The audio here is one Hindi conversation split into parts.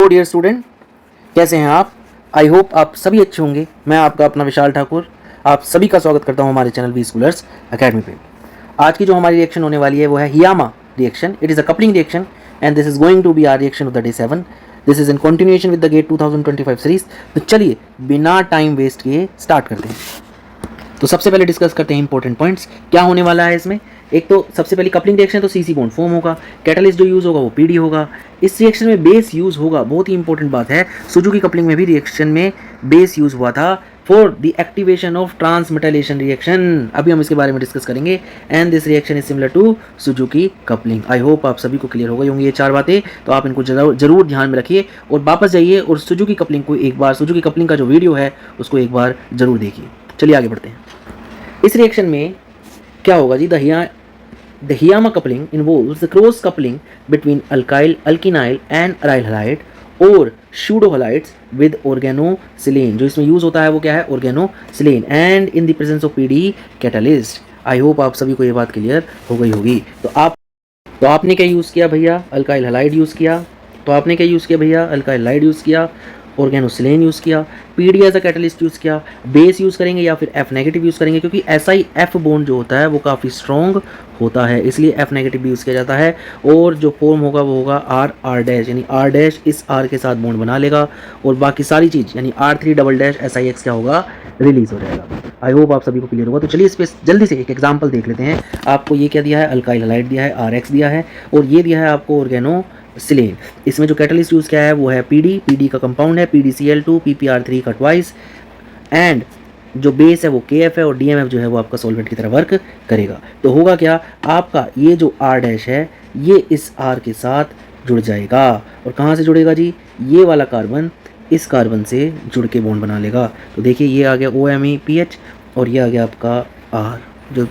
हेलो डियर स्टूडेंट, कैसे हैं आप? आई होप आप सभी अच्छे होंगे। मैं आपका अपना विशाल ठाकुर आप सभी का स्वागत करता हूं हमारे चैनल वी स्कूलर्स एकेडमी पे। आज की जो हमारी रिएक्शन होने वाली है वो है Hiyama reaction. It is a coupling reaction and this is going to be our reaction of the day 7। This is in continuation with the GATE 2025 series. तो चलिए बिना टाइम वेस्ट किए स्टार्ट करते हैं। तो सबसे पहले डिस्कस करते हैं इंपॉर्टेंट पॉइंट्स क्या होने वाला है इसमें। एक तो सबसे पहले कपलिंग रिएक्शन तो सीसी बॉन्ड फॉर्म होगा, कैटलिस्ट जो यूज़ होगा वो पीडी होगा। इस रिएक्शन में बेस यूज़ होगा, बहुत ही इंपॉर्टेंट बात है। सुजुकी कपलिंग में भी रिएक्शन में बेस यूज़ हुआ था for the activation of transmetalation reaction. अभी हम इसके बारे में डिस्कस करेंगे। And this reaction is similar to Suzuki coupling. I hope आप सभी को क्लियर हो गई होंगी ये चार बातें, तो आप इनको जरूर ध्यान में रखिए और वापस जाइए और सुजुकी कपलिंग को एक बार, सुजुकी कपलिंग का जो वीडियो है उसको एक बार जरूर देखिए। चलिए आगे बढ़ते हैं। इस रिएक्शन में क्या होगा जी, the Hiyama coupling involves the cross coupling between alkynyl and aryl halide और सूडो हैलाइड्स विद ऑर्गेनोसिलेन। जो इसमें यूज होता है वो क्या है, organosilane, and in the presence of PD catalyst. I hope आप सभी को ये बात क्लियर हो गई होगी। तो आपने क्या यूज़ किया भैया, अल्काइल हैलाइड यूज़ किया। तो आपने क्या यूज़ किया भैया, अल्काइल हैलाइड यूज़ किया, ऑर्गेनोसिलेन यूज़ किया, PD as a catalyst use किया, बेस यूज़ करेंगे या फिर एफ नेगेटिव यूज़ करेंगे, क्योंकि SiF बॉन्ड जो होता है वो काफ़ी स्ट्रॉन्ग होता है, इसलिए एफ नेगेटिव भी यूज़ किया जाता है। और जो फॉर्म होगा वो होगा R डैश, यानी R डैश इस R के साथ बॉन्ड बना लेगा और बाकी सारी चीज़ यानी R3 डबल डैश SiX क्या होगा, रिलीज हो जाएगा। आई होप आप सभी को क्लियर होगा। तो चलिए इस पर जल्दी से एक एग्जाम्पल देख लेते हैं। आपको ये क्या दिया है, अल्काइल हैलाइड दिया है, RX दिया है, और ये दिया है आपको ऑर्गेनोसिलेन। इसमें जो कैटलिस्ट यूज़ किया है वो है पीडी का कंपाउंड है PDCl2 PPR3 का ट्वाइस, एंड जो बेस है वो KF है और DMF जो है वो आपका सॉल्वेंट की तरह वर्क करेगा। तो होगा क्या, आपका ये जो R डैश है ये इस R के साथ जुड़ जाएगा, और कहाँ से जुड़ेगा जी, ये वाला कार्बन इस कार्बन से जुड़ के बॉन्ड बना लेगा। तो देखिए ये आ गया OMePH और ये आ गया आपका R जो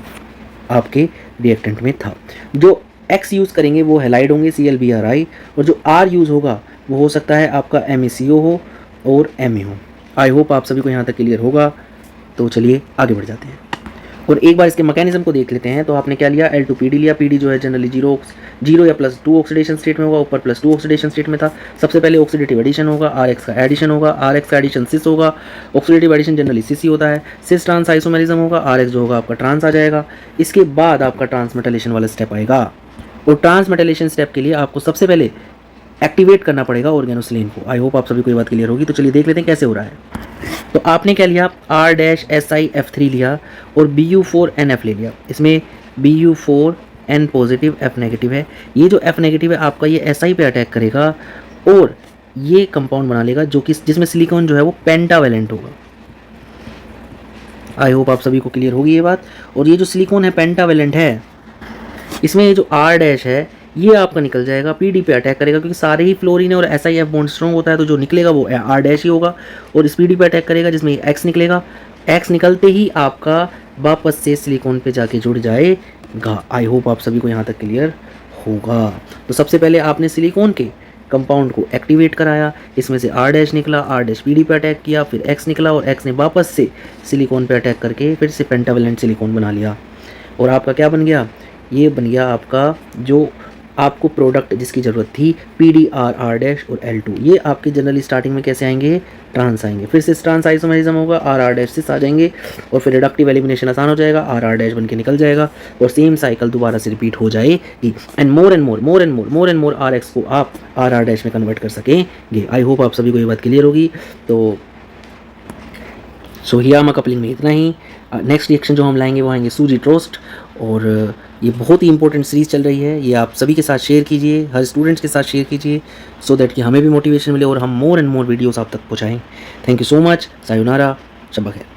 आपके रिएक्टेंट में था। जो X यूज़ करेंगे वो हैलाइड होंगे ClBrI, और जो R यूज़ होगा वो हो सकता है आपका MeCO हो और Ma हो। आई होप आप सभी को यहाँ तक क्लियर होगा। तो चलिए आगे बढ़ जाते हैं और एक बार इसके मैकेनिज्म को देख लेते हैं। तो आपने क्या लिया, L2PD लिया। PD जो है जनरली जीरो या +2 ऑक्सीडेशन स्टेट में होगा, ऊपर +2 ऑक्सीडेशन स्टेट में था। सबसे पहले ऑक्सीडेटिव एडिशन होगा, RX का एडिशन होगा, RX का एडिशन सिस होगा। ऑक्सीडेटिव एडिशन जनरली सिस ही होता है। सिस ट्रांस आइसोमेरिज्म होगा, RX जो होगा आपका ट्रांस आ जाएगा। इसके बाद आपका ट्रांसमेटाइलेशन वाला स्टेप आएगा, और ट्रांसमेटाइलेशन स्टेप के लिए आपको सबसे पहले एक्टिवेट करना पड़ेगा ऑर्गेनोसिलेन को। आई होप आप सभी को ये बात क्लियर होगी। तो चलिए देख लेते हैं कैसे हो रहा है। तो आपने क्या लिया, R डैश SiF3 लिया और Bu4NF ले लिया। इसमें Bu4N पॉजिटिव F नेगेटिव है। ये जो F नेगेटिव है आपका ये Si पे अटैक करेगा और ये कंपाउंड बना लेगा जो कि जिसमें सिलिकॉन जो है वो पेंटावेलेंट होगा। आई होप आप सभी को क्लियर होगी ये बात। और ये जो सिलिकॉन है पेंटावेलेंट है, इसमें ये जो R डैश है ये आपका निकल जाएगा, पीडी पे अटैक करेगा, क्योंकि सारे ही फ्लोरीन है और SiF बॉन्ड स्ट्रॉन्ग होता है, तो जो निकलेगा वो R डैश ही होगा और इस पीडी पे अटैक करेगा जिसमें X निकलेगा। X निकलते ही आपका वापस से सिलिकॉन पे जाके जुड़ जाएगा। आई होप आप सभी को यहाँ तक क्लियर होगा। तो सबसे पहले आपने सिलिकॉन के कंपाउंड को एक्टिवेट कराया, इसमें से R डैश निकला, R डैश पीडी पे अटैक किया, फिर X निकला और X ने वापस से सिलिकॉन पे अटैक करके फिर से पेंटावेलेंट सिलिकॉन बना लिया, और आपका क्या बन गया, ये बन गया आपका जो आपको प्रोडक्ट जिसकी ज़रूरत थी PDR R डैश और L2। ये आपके जनरली स्टार्टिंग में कैसे आएंगे, ट्रांस आएंगे, फिर से ट्रांस आइसोमेरिज्म होगा, R डैश से आ जाएंगे और फिर रिडक्टिव एलिमिनेशन आसान हो जाएगा, R डैश बन के निकल जाएगा और सेम साइकिल दोबारा से रिपीट हो जाएगी। And more and more RX को आप R डैश में कन्वर्ट कर सकेंगे। आई होप आप सभी को ये बात क्लियर होगी। तो हियामा कपलिंग में इतना ही। नेक्स्ट रिएक्शन जो हम लाएंगे वो आएंगे सूजी टोस्ट, और ये बहुत ही इंपॉर्टेंट सीरीज़ चल रही है। ये आप सभी के साथ शेयर कीजिए, हर स्टूडेंट्स के साथ शेयर कीजिए, सो दैट कि हमें भी मोटिवेशन मिले और हम मोर एंड मोर वीडियोस आप तक पहुँचाएँ। Thank you so much. Sayonara, शब्बा खैर।